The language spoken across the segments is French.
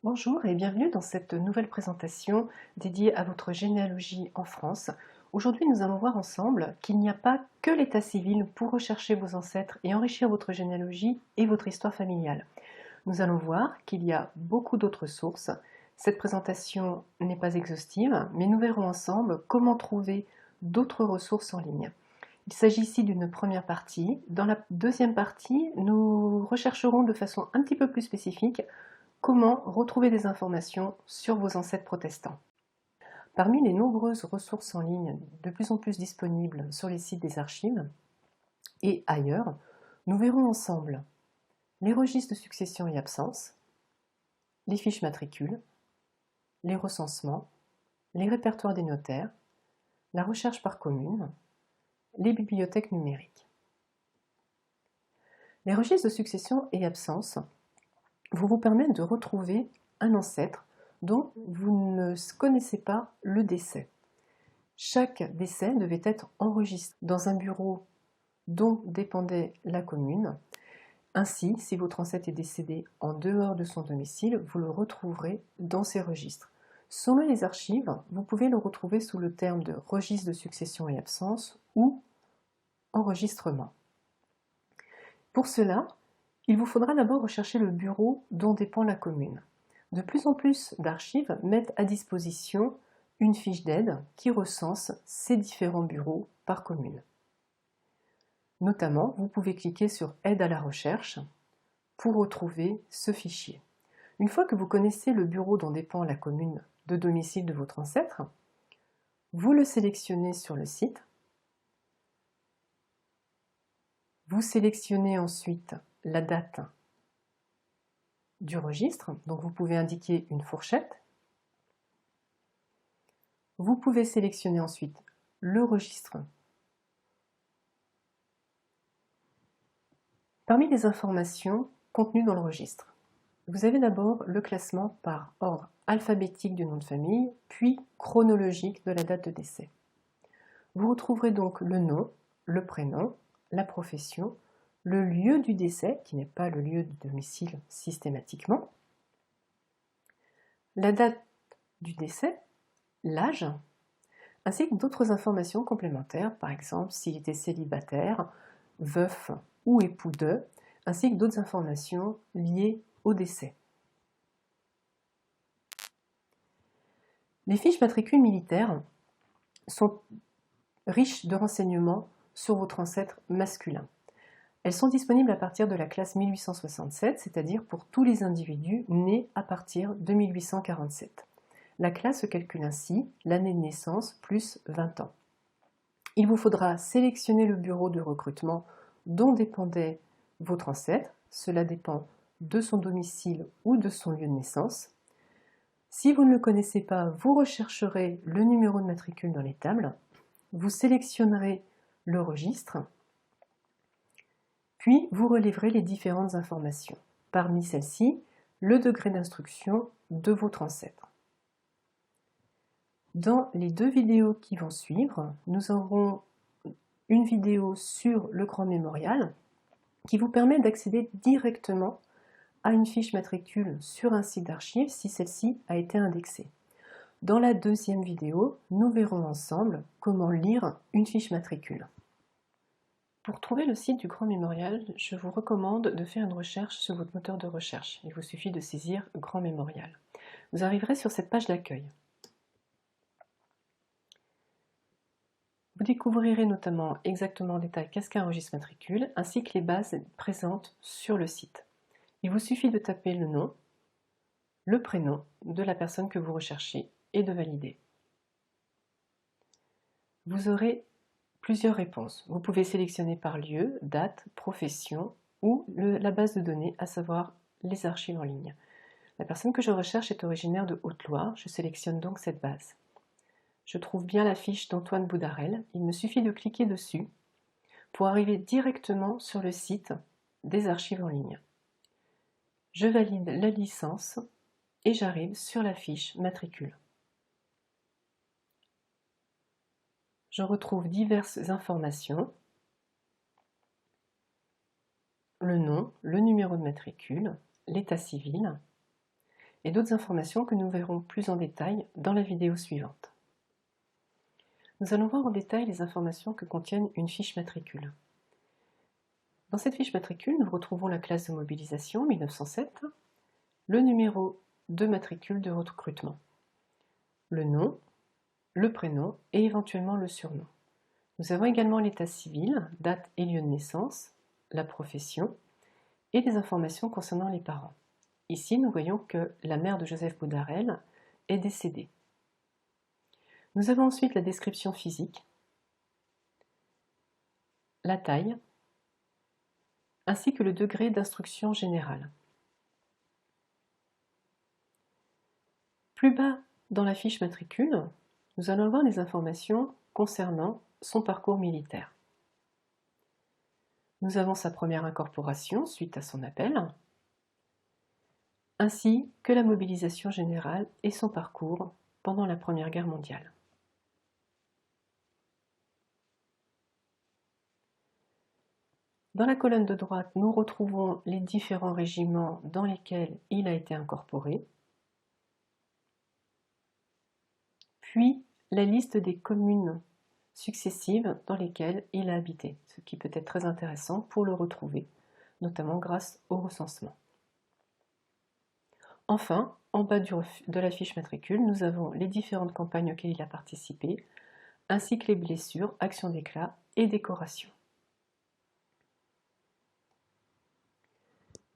Bonjour et bienvenue dans cette nouvelle présentation dédiée à votre généalogie en France. Aujourd'hui, nous allons voir ensemble qu'il n'y a pas que l'état civil pour rechercher vos ancêtres et enrichir votre généalogie et votre histoire familiale. Nous allons voir qu'il y a beaucoup d'autres sources. Cette présentation n'est pas exhaustive, mais nous verrons ensemble comment trouver d'autres ressources en ligne. Il s'agit ici d'une première partie. Dans la deuxième partie, nous rechercherons de façon un petit peu plus spécifique comment retrouver des informations sur vos ancêtres protestants. Parmi les nombreuses ressources en ligne de plus en plus disponibles sur les sites des archives et ailleurs, nous verrons ensemble les registres de succession et absence, les fiches matricules, les recensements, les répertoires des notaires, la recherche par commune, les bibliothèques numériques. Les registres de succession et absence vous permettent de retrouver un ancêtre dont vous ne connaissez pas le décès. Chaque décès devait être enregistré dans un bureau dont dépendait la commune. Ainsi, si votre ancêtre est décédé en dehors de son domicile, vous le retrouverez dans ces registres. Selon les archives, vous pouvez le retrouver sous le terme de registre de succession et absence ou enregistrement. Pour cela, il vous faudra d'abord rechercher le bureau dont dépend la commune. De plus en plus d'archives mettent à disposition une fiche d'aide qui recense ces différents bureaux par commune. Notamment, vous pouvez cliquer sur « Aide à la recherche » pour retrouver ce fichier. Une fois que vous connaissez le bureau dont dépend la commune de domicile de votre ancêtre, vous le sélectionnez sur le site. Vous sélectionnez ensuite la date du registre, donc vous pouvez indiquer une fourchette. Vous pouvez sélectionner ensuite le registre. Parmi les informations contenues dans le registre, vous avez d'abord le classement par ordre alphabétique du nom de famille, puis chronologique de la date de décès. Vous retrouverez donc le nom, le prénom, la profession, le lieu du décès, qui n'est pas le lieu de domicile systématiquement, la date du décès, l'âge, ainsi que d'autres informations complémentaires, par exemple s'il était célibataire, veuf ou époux de, ainsi que d'autres informations liées au décès. Les fiches matricules militaires sont riches de renseignements sur votre ancêtre masculin. Elles sont disponibles à partir de la classe 1867, c'est-à-dire pour tous les individus nés à partir de 1847. La classe se calcule ainsi l'année de naissance plus 20 ans. Il vous faudra sélectionner le bureau de recrutement dont dépendait votre ancêtre. Cela dépend de son domicile ou de son lieu de naissance. Si vous ne le connaissez pas, vous rechercherez le numéro de matricule dans les tables. Vous sélectionnerez le registre. Puis, vous relèverez les différentes informations. Parmi celles-ci, le degré d'instruction de votre ancêtre. Dans les deux vidéos qui vont suivre, nous aurons une vidéo sur le Grand Mémorial qui vous permet d'accéder directement à une fiche matricule sur un site d'archives si celle-ci a été indexée. Dans la deuxième vidéo, nous verrons ensemble comment lire une fiche matricule. Pour trouver le site du Grand Mémorial, je vous recommande de faire une recherche sur votre moteur de recherche. Il vous suffit de saisir Grand Mémorial. Vous arriverez sur cette page d'accueil. Vous découvrirez notamment exactement en détail qu'est-ce qu'un registre matricule, ainsi que les bases présentes sur le site. Il vous suffit de taper le nom, le prénom de la personne que vous recherchez et de valider. Vous aurez plusieurs réponses. Vous pouvez sélectionner par lieu, date, profession ou la base de données, à savoir les archives en ligne. La personne que je recherche est originaire de Haute-Loire, je sélectionne donc cette base. Je trouve bien la fiche d'Antoine Boudarel, il me suffit de cliquer dessus pour arriver directement sur le site des archives en ligne. Je valide la licence et j'arrive sur la fiche matricule. Je retrouve diverses informations, le nom, le numéro de matricule, l'état civil, et d'autres informations que nous verrons plus en détail dans la vidéo suivante. Nous allons voir en détail les informations que contiennent une fiche matricule. Dans cette fiche matricule, nous retrouvons la classe de mobilisation 1907, le numéro de matricule de recrutement, le nom, le prénom et éventuellement le surnom. Nous avons également l'état civil, date et lieu de naissance, la profession et des informations concernant les parents. Ici, nous voyons que la mère de Joseph Boudarel est décédée. Nous avons ensuite la description physique, la taille, ainsi que le degré d'instruction générale. Plus bas dans la fiche matricule, nous allons avoir des informations concernant son parcours militaire. Nous avons sa première incorporation suite à son appel, ainsi que la mobilisation générale et son parcours pendant la Première Guerre mondiale. Dans la colonne de droite, nous retrouvons les différents régiments dans lesquels il a été incorporé, puis la liste des communes successives dans lesquelles il a habité, ce qui peut être très intéressant pour le retrouver, notamment grâce au recensement. Enfin, en bas de la fiche matricule, nous avons les différentes campagnes auxquelles il a participé, ainsi que les blessures, actions d'éclat et décorations.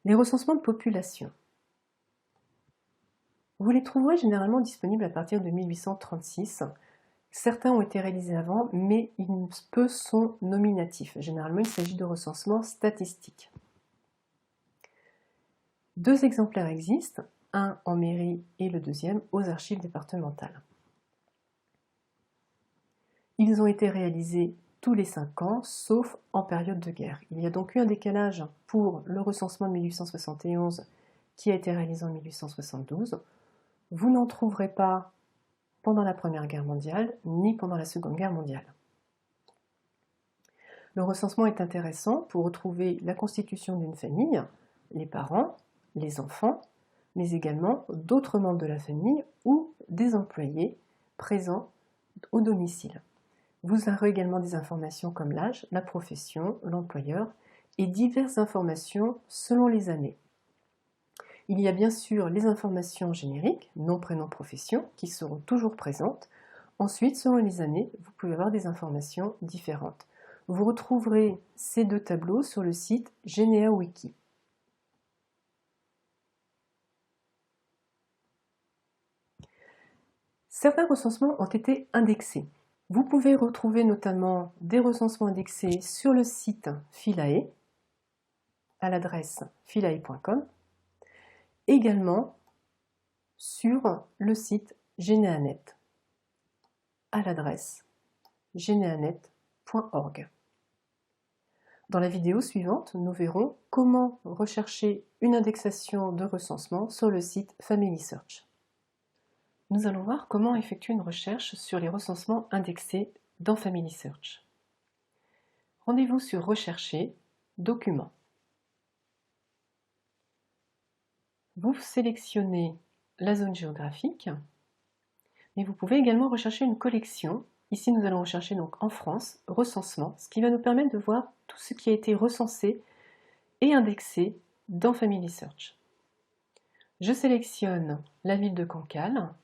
Les recensements de population. Vous les trouverez généralement disponibles à partir de 1836. Certains ont été réalisés avant, mais peu sont nominatifs. Généralement, il s'agit de recensements statistiques. 2 exemplaires existent, un en mairie et le deuxième aux archives départementales. Ils ont été réalisés tous les 5 ans, sauf en période de guerre. Il y a donc eu un décalage pour le recensement de 1871 qui a été réalisé en 1872. Vous n'en trouverez pas pendant la Première Guerre mondiale, ni pendant la Seconde Guerre mondiale. Le recensement est intéressant pour retrouver la constitution d'une famille, les parents, les enfants, mais également d'autres membres de la famille ou des employés présents au domicile. Vous aurez également des informations comme l'âge, la profession, l'employeur et diverses informations selon les années. Il y a bien sûr les informations génériques, nom, prénom, profession, qui seront toujours présentes. Ensuite, selon les années, vous pouvez avoir des informations différentes. Vous retrouverez ces 2 tableaux sur le site GeneaWiki. Certains recensements ont été indexés. Vous pouvez retrouver notamment des recensements indexés sur le site Philae, à l'adresse philae.com, également sur le site Geneanet, à l'adresse geneanet.org. Dans la vidéo suivante, nous verrons comment rechercher une indexation de recensement sur le site FamilySearch. Nous allons voir comment effectuer une recherche sur les recensements indexés dans FamilySearch. Rendez-vous sur Rechercher, Documents. Vous sélectionnez la zone géographique, mais vous pouvez également rechercher une collection. Ici, nous allons rechercher donc en France, recensement, ce qui va nous permettre de voir tout ce qui a été recensé et indexé dans FamilySearch. Je sélectionne la ville de Cancale.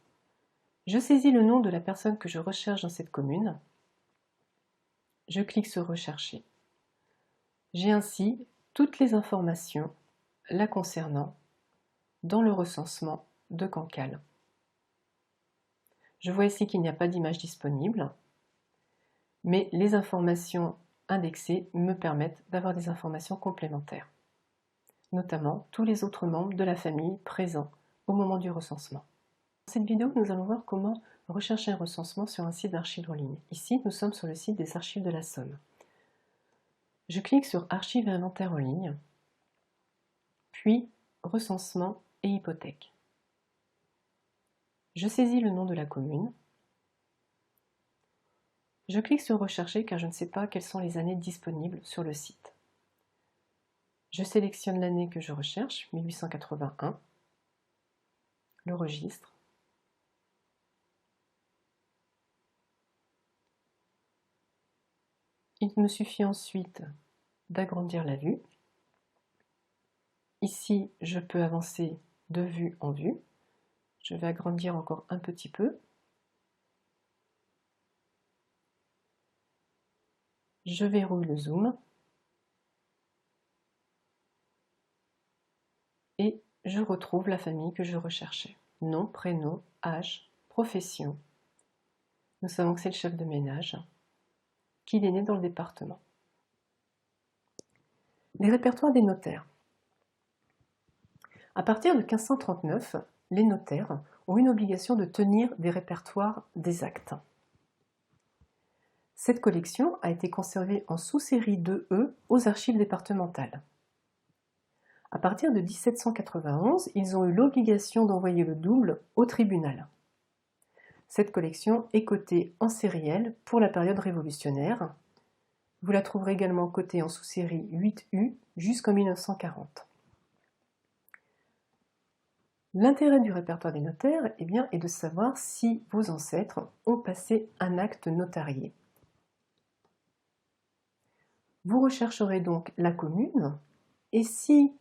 Je saisis le nom de la personne que je recherche dans cette commune. Je clique sur Rechercher. J'ai ainsi toutes les informations la concernant dans le recensement de Cancale. Je vois ici qu'il n'y a pas d'image disponible, mais les informations indexées me permettent d'avoir des informations complémentaires, notamment tous les autres membres de la famille présents au moment du recensement. Dans cette vidéo, nous allons voir comment rechercher un recensement sur un site d'archives en ligne. Ici, nous sommes sur le site des Archives de la Somme. Je clique sur Archives et inventaire en ligne, puis Recensement et hypothèque. Je saisis le nom de la commune. Je clique sur Rechercher car je ne sais pas quelles sont les années disponibles sur le site. Je sélectionne l'année que je recherche, 1881. le registre. Il me suffit ensuite d'agrandir la vue. Ici, je peux avancer de vue en vue. Je vais agrandir encore un petit peu. Je verrouille le zoom. Et je retrouve la famille que je recherchais. Nom, prénom, âge, profession. Nous savons que c'est le chef de ménage, qu'il est né dans le département. Les répertoires des notaires. À partir de 1539, les notaires ont une obligation de tenir des répertoires des actes. Cette collection a été conservée en sous-série 2E aux archives départementales. À partir de 1791, ils ont eu l'obligation d'envoyer le double au tribunal. Cette collection est cotée en sériel pour la période révolutionnaire. Vous la trouverez également cotée en sous-série 8U jusqu'en 1940. L'intérêt du répertoire des notaires est de savoir si vos ancêtres ont passé un acte notarié. Vous rechercherez donc la commune et si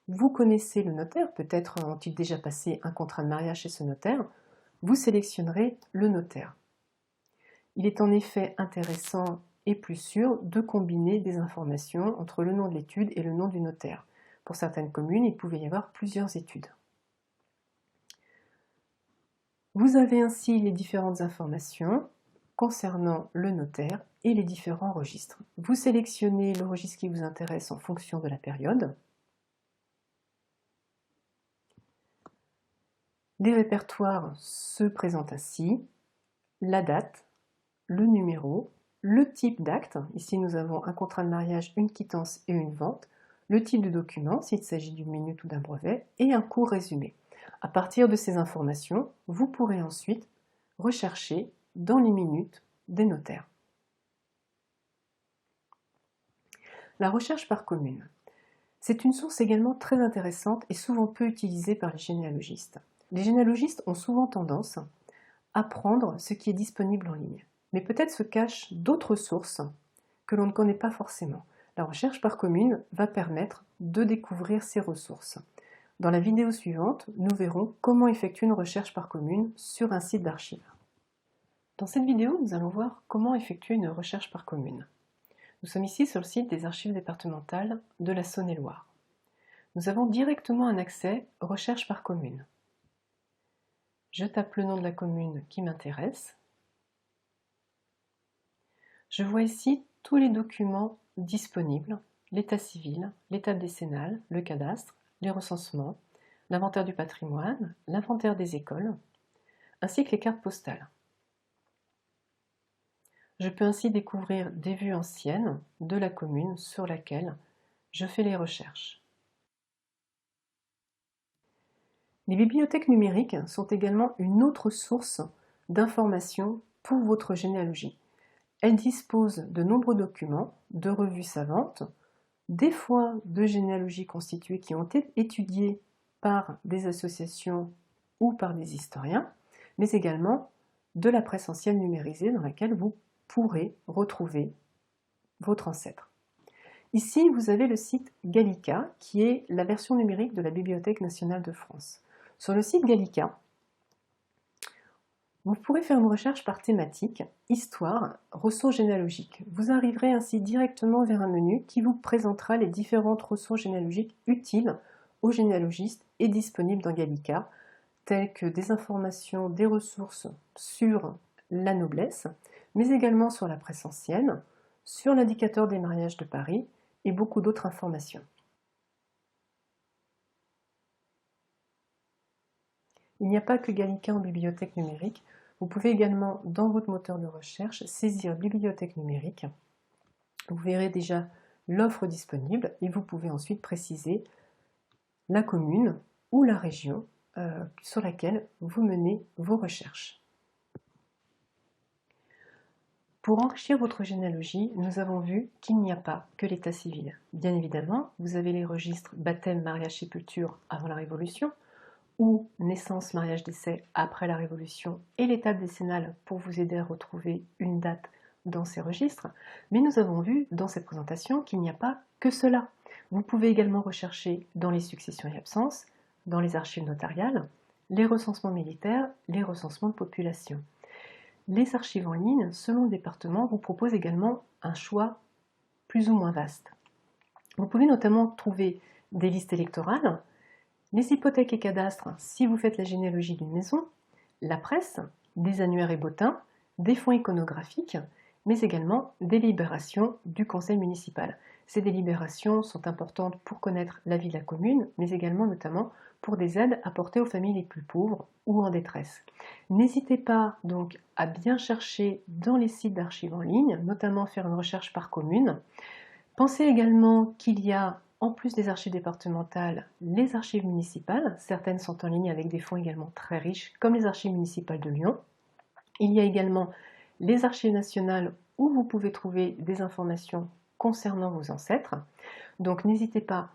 vous connaissez le notaire, peut-être ont-ils déjà passé un contrat de mariage chez ce notaire, vous sélectionnerez le notaire. Il est en effet intéressant et plus sûr de combiner des informations entre le nom de l'étude et le nom du notaire. Pour certaines communes, il pouvait y avoir plusieurs études. Vous avez ainsi les différentes informations concernant le notaire et les différents registres. Vous sélectionnez le registre qui vous intéresse en fonction de la période. Les répertoires se présentent ainsi, la date, le numéro, le type d'acte, ici nous avons un contrat de mariage, une quittance et une vente, le type de document, s'il s'agit d'une minute ou d'un brevet, et un court résumé. À partir de ces informations, vous pourrez ensuite rechercher dans les minutes des notaires. La recherche par commune. C'est une source également très intéressante et souvent peu utilisée par les généalogistes. Les généalogistes ont souvent tendance à prendre ce qui est disponible en ligne, mais peut-être se cachent d'autres sources que l'on ne connaît pas forcément. La recherche par commune va permettre de découvrir ces ressources. Dans la vidéo suivante, nous verrons comment effectuer une recherche par commune sur un site d'archives. Dans cette vidéo, nous allons voir comment effectuer une recherche par commune. Nous sommes ici sur le site des archives départementales de la Saône-et-Loire. Nous avons directement un accès recherche par commune. Je tape le nom de la commune qui m'intéresse. Je vois ici tous les documents disponibles, l'état civil, l'état décennal, le cadastre, les recensements, l'inventaire du patrimoine, l'inventaire des écoles, ainsi que les cartes postales. Je peux ainsi découvrir des vues anciennes de la commune sur laquelle je fais les recherches. Les bibliothèques numériques sont également une autre source d'informations pour votre généalogie. Elles disposent de nombreux documents, de revues savantes, des fois de généalogies constituées qui ont été étudiées par des associations ou par des historiens, mais également de la presse ancienne numérisée dans laquelle vous pourrez retrouver votre ancêtre. Ici, vous avez le site Gallica, qui est la version numérique de la Bibliothèque nationale de France. Sur le site Gallica, vous pourrez faire une recherche par thématique, histoire, ressources généalogiques. Vous arriverez ainsi directement vers un menu qui vous présentera les différentes ressources généalogiques utiles aux généalogistes et disponibles dans Gallica, telles que des informations, des ressources sur la noblesse, mais également sur la presse ancienne, sur l'indicateur des mariages de Paris et beaucoup d'autres informations. Il n'y a pas que Gallica en bibliothèque numérique. Vous pouvez également, dans votre moteur de recherche, saisir bibliothèque numérique. Vous verrez déjà l'offre disponible et vous pouvez ensuite préciser la commune ou la région sur laquelle vous menez vos recherches. Pour enrichir votre généalogie, nous avons vu qu'il n'y a pas que l'état civil. Bien évidemment, vous avez les registres baptême, mariage, sépulture avant la Révolution, ou naissance, mariage, décès après la Révolution et l'étape décennale pour vous aider à retrouver une date dans ces registres. Mais nous avons vu dans cette présentation qu'il n'y a pas que cela. Vous pouvez également rechercher dans les successions et absences, dans les archives notariales, les recensements militaires, les recensements de population. Les archives en ligne, selon le département, vous proposent également un choix plus ou moins vaste. Vous pouvez notamment trouver des listes électorales, les hypothèques et cadastres si vous faites la généalogie d'une maison, la presse, des annuaires et bottins, des fonds iconographiques, mais également des délibérations du conseil municipal. Ces délibérations sont importantes pour connaître la vie de la commune, mais également notamment pour des aides apportées aux familles les plus pauvres ou en détresse. N'hésitez pas donc à bien chercher dans les sites d'archives en ligne, notamment faire une recherche par commune. Pensez également qu'il y a, en plus des archives départementales, les archives municipales. Certaines sont en ligne avec des fonds également très riches, comme les archives municipales de Lyon. Il y a également les archives nationales où vous pouvez trouver des informations concernant vos ancêtres. Donc n'hésitez pas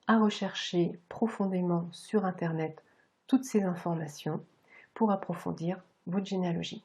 à rechercher profondément sur Internet toutes ces informations pour approfondir votre généalogie.